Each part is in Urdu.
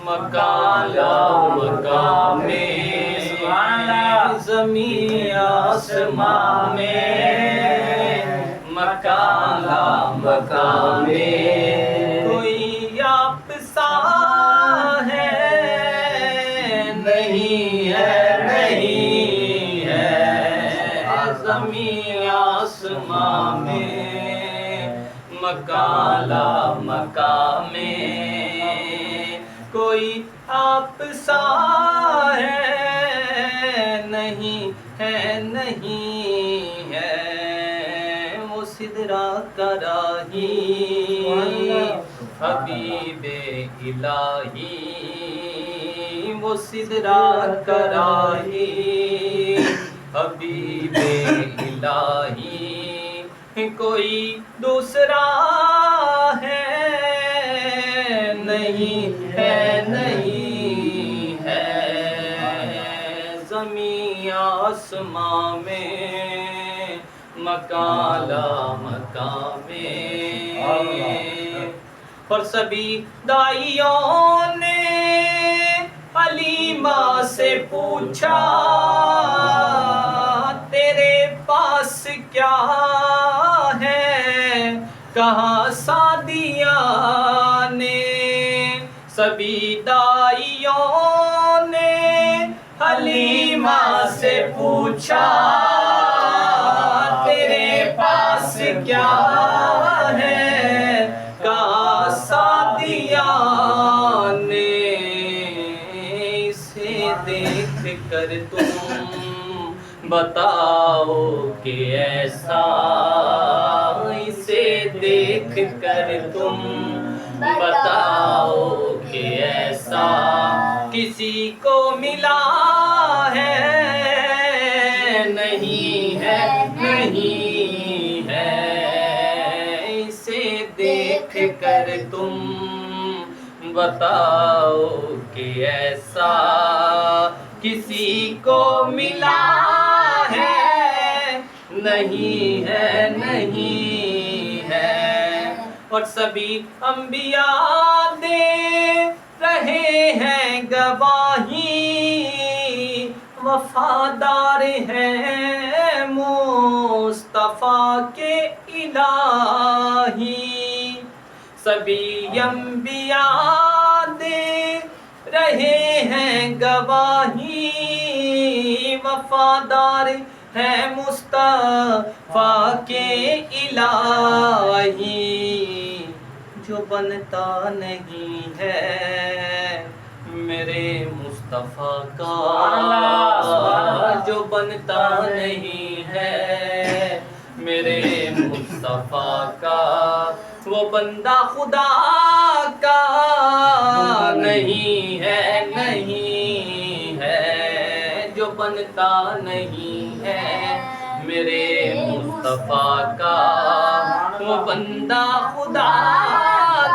مکان لا مکان میں زمین آسمان میں مکان لا مکان میں کوئی آپ سا ہے نہیں ہے نہیں ہے زمین آسمان میں مکان لا مکان میں کوئی آپ سا ہے نہیں ہے نہیں ہے وہ سدرا کا راہی حبیب الہی وہ سدرا کا راہی حبیب الہی کوئی دوسرا ہے نہیں ہے نہیں ہے زمین آسمان میں مکان لا مکان میں اور سبھی دائیوں نے حلیمہ سے پوچھا تیرے پاس کیا ہے کہا سعدیہ نے سبھی دائیوں نے حلیمہ سے پوچھا تیرے پاس کیا ہے کہا سعدیہ نے اسے دیکھ کر تم بتاؤ کہ ایسا اسے دیکھ کر تم بتاؤ کہ ایسا کسی کو ملا ہے نہیں ہے نہیں ہے اسے دیکھ کر تم بتاؤ کہ ایسا کسی کو ملا ہے نہیں ہے نہیں ہے اور سبھی انبیاء دے رہے ہیں گواہی وفادار ہیں مصطفیٰ کے الہی سبھی انبیاء دے رہے ہیں گواہی وفادار ہے مصطفیٰ کے الہی جو بنتا نہیں ہے میرے مصطفیٰ کا جو بنتا نہیں ہے میرے مصطفیٰ کا وہ بندہ خدا کا نہیں ہے نہیں ہے جو بنتا نہیں ہے میرے مصطفیٰ کا وہ بندہ خدا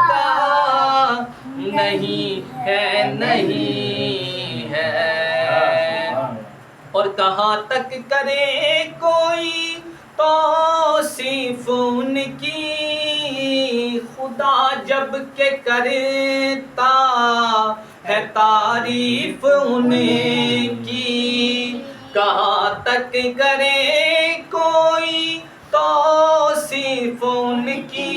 کا نہیں ہے نہیں ہے اور کہاں تک کرے کوئی توصیف ان کی خدا جب کہ کرتا ہے تعریف ان کی کہاں تک کرے کوئی توصیف ان کی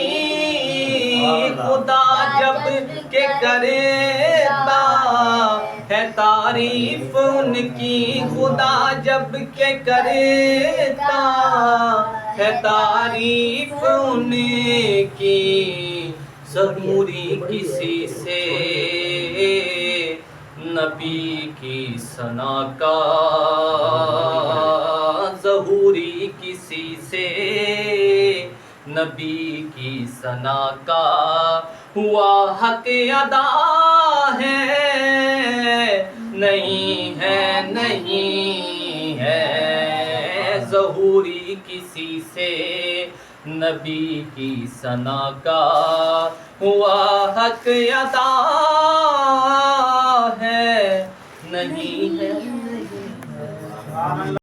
خدا جب کہ کرتا ہے تعریف ان کی خدا جب کہ کرتا ہے تعریف ان کی ضروری کسی سے نبی کی ثنا کا ظہوری کسی سے نبی کی ثنا کا ہوا حق ادا ہے نہیں ہے نہیں ہے ظہوری کسی سے نبی کی ثنا کا ہوا حق ادا ہے نہیں ہے